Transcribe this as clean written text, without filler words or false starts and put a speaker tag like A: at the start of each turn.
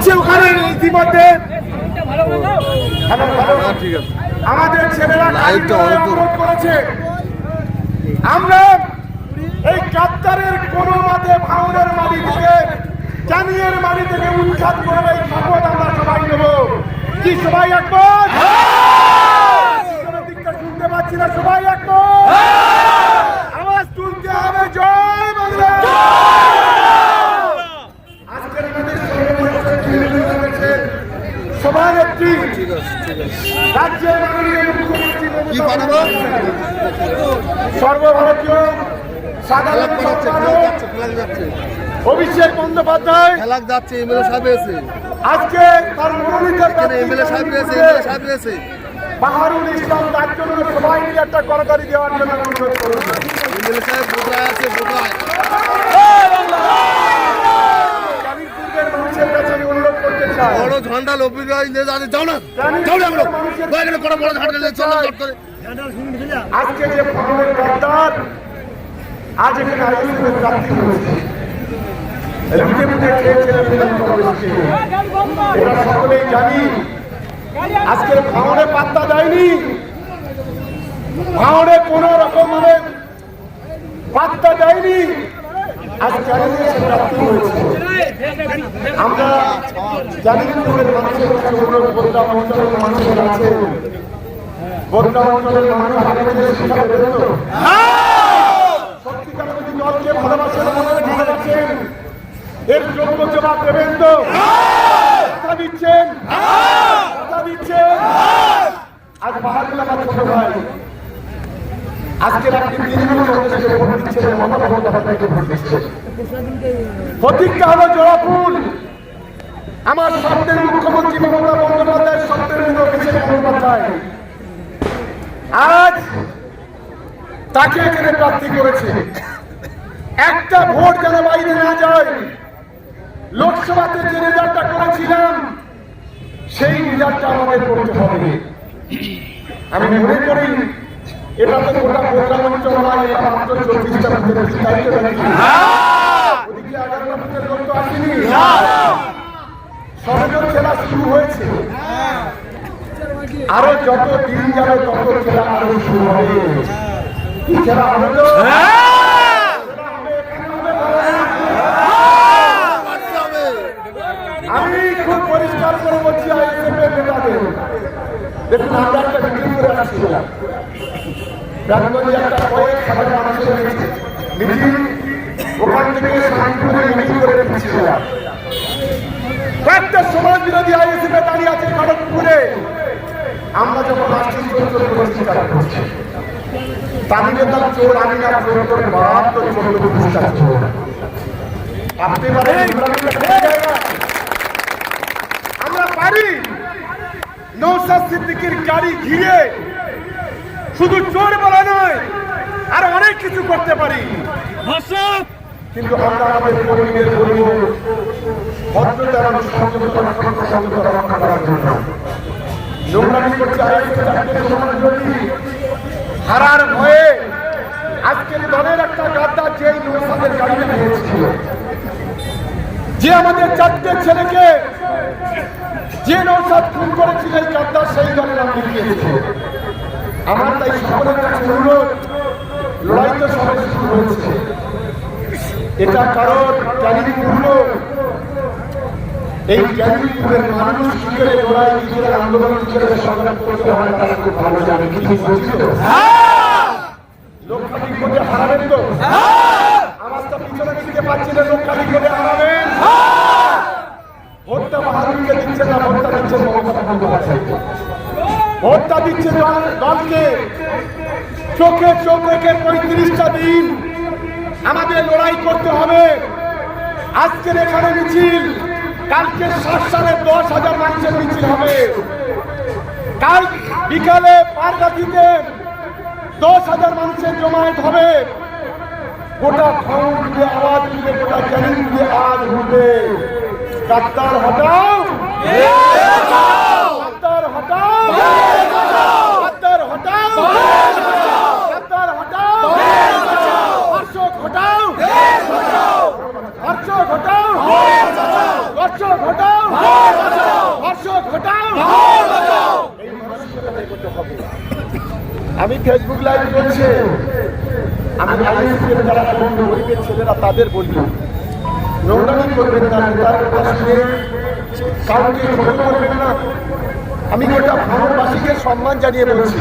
A: আছে ওখানে ইতিমধ্যে আমাদের ছেলেরা অনুরোধ করেছে আমরা এই গাদ্দারের কোনো মতে ভাঙনের মাটি থেকে জানিয়ের মাটি থেকে উৎখাত করে এই শপথ আমরা সবাই নেব। কি সবাই একমত? শুনতে পাচ্ছি না, সবাই একমত? আওয়াজ তুলতে হবে জয় বাংলা। আজকের আমাদের সভানেত্রী রাজ্যের মাননীয় মুখ্যমন্ত্রী সর্বভারতীয় সাধারণ সম্পাদক অভিষেক বন্দ্যোপাধ্যায়
B: যাচ্ছে এমএলএ সাহেব এসে
A: আজকে তার মনোনীত
B: এমএলএ সাহেব এসে
A: বাহারুল ইসলাম তার জন্য সবাই মিলে একটা করতালি দেওয়ার জন্য অনুরোধ করুন।
B: এমএলএ সাহেব বোধহয় আছে বোধহয়
A: মানুষের কাছে আমি অনুরোধ করতে চাই
B: বড় ঝন্ডা লোপি যাও না বড় বড় ঝন্ডা চলো করে
A: আজকে যে ভাঙনের গাদ্দার আজ এখানে আয়োজনের প্রাপ্তি হয়েছে এটা সকলেই জানি। আজকের ভাঙনে পাত্তা দেয়নি, ভাঙনে কোন রকম ভাবে পাত্তা দেয়নি, আজ চ্যালেঞ্জে প্রাপ্তি হয়েছে। আমরা জানি মানুষের কাছে বদলা অঞ্চলের মানুষের আছে, বদলা অঞ্চলের মানুষ শিক্ষা দেবেন তো সত্যিকার যদি দলকে ভালোবাসেন ভালোবাসেন এর যোগ্য জবাব দেবেন তো? কথা দিচ্ছেন? কথা দিচ্ছেন? আজ বাহাদুর আমার ছোট ভাই আজকের আপনি প্রতীকটা হলো জোড়া ফুল। আমার স্বপ্নের মুখ্যমন্ত্রী মমতা বন্দ্যোপাধ্যায়ের স্বপ্নের অভিষেক বন্দ্যোপাধ্যায় আজ তাকে এখানে প্রার্থী করেছে। একটা ভোট যেন বাইরে না যায়, লোকসভাতে যে রেজাল্টটা করেছিলাম সেই রেজাল্টটা আমাদের করতে হবে। আমি মনে করি এটা তো গোটা প্রোগ্রাম অঞ্চল নয়, এটা মাত্র 40টা ওদিকে 11টা বুথের লোক তো আসেনি, সহযোগ খেলা শুরু হয়েছে। আরো যত দিন যাবে তত খেলা আরো শুরু হবে। কি খেলা হবে তো? আমি খুব পরিষ্কার করে বলছি আইএসএফের নেতাদের, দেখুন আমরা একটা মিটিং করে আসছিলাম, রাজগঞ্জে একটা কয়েক সাধারণ মানুষের মিটিং, ওখান থেকে শান্তিপুরে মিটিং করে রেখেছিলাম। কয়েকটা সমাজ বিরোধী আইএসএফে দাঁড়িয়ে আছে খড়গপুরে। আমরা যখন রাষ্ট্রীয় চোর করেছি তারা করছি তামিলের দাম চোর, আমি না চোর করে মারাত্মক চোর প্রতিষ্ঠা চোর। আপনি আমরা পারি নওশাদ সিদ্দিকীর গাড়ি ঘিরে শুধু চোর বলা নয় আর অনেক কিছু করতে পারি, কিন্তু আমরা আমাদের কর্মীদের বলব ভদ্রতা এবং সংযমতা রক্ষা করার জন্য নোংরামি করছে হারার ভয়ে। আজকের দলের একটা গাদ্দার যে নওশাদের গাড়িতে নিয়েছিল, যে আমাদের 4টে ছেলেকে যে নওশাদ খুন করেছিল, এই গাদ্দার সেই দলের নাম লিখিয়েছে। আমার তাই সকলের কাছে অনুরোধ, লড়াই তো সবাই শুরু হয়েছে, এটা কারণ ক্যালিপুর, এই ক্যালিপুরের মানুষ কি করে লড়াই, কি করে আন্দোলন, কি করে সংগ্রাম করতে হয় তারা খুব ভালো জানে। কি বলছিল লোকখানিক ভোটে হারাবেন তো? আওয়াজটা পিছনে দিতে পারছি না, লোকখানিক ভোটে হারাবেন। ভোটটা বাহাদুরকে দিচ্ছে না, ভোটটা দিচ্ছে মমতা বন্দ্যোপাধ্যায়কে। ভোটটা দিচ্ছে দলকে। চোখে চোখ রেখে 35টা দিন আমাদের লড়াই করতে হবে। আজকের এখানে মিছিল, কালকে 10,000 মানুষের মিছিল হবে। কাল বিকালে পারগাতিতে 10,000 মানুষের জমায়েত হবে। গোটা ফাউন্ড দিয়ে আওয়াজ দিবে, গোটা চ্যালেঞ্জ দিয়ে আওয়াজ উঠবে, গাদ্দার হটাও, গাদ্দার হটাও, গাদ্দার হটাও, গাদ্দার হটাও, ধর্ষক হটাও, ধর্ষক হটাও, ধর্ষক হটাও। ধর্ষক হটাও। এই মানসিকতায় করতে হবে। আমি ফেসবুক লাইভ চলছে, আমি আইএসএফ যারা গরিবের ছেলেরা তাদের বলি, নোংরামি করবেন না, তার কথা শুনে কাউকে ছোট করবেন না। আমি গোটা ভারতবাসীকে সম্মান জানিয়ে বলছি,